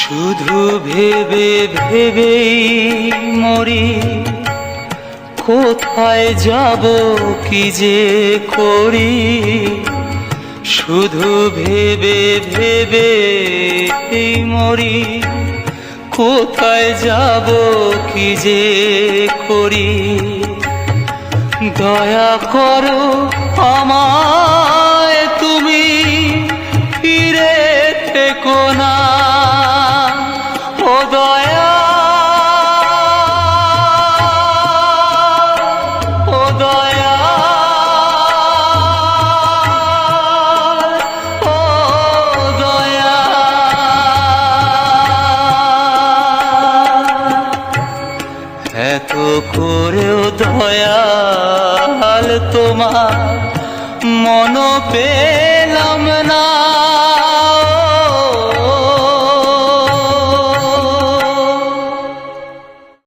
শুধু ভেবে ভেবেই মরি, কোথায় যাব কি যে করি। শুধু ভেবে ভেবে মরি, কোথায় যাব কি যে করি। দয়া করো আমায় তুমি, ফিরে থেকো না ও দয়া, ও দয়া, ও দয়া। এত করেও দয়াল তোমার মন পেলাম না।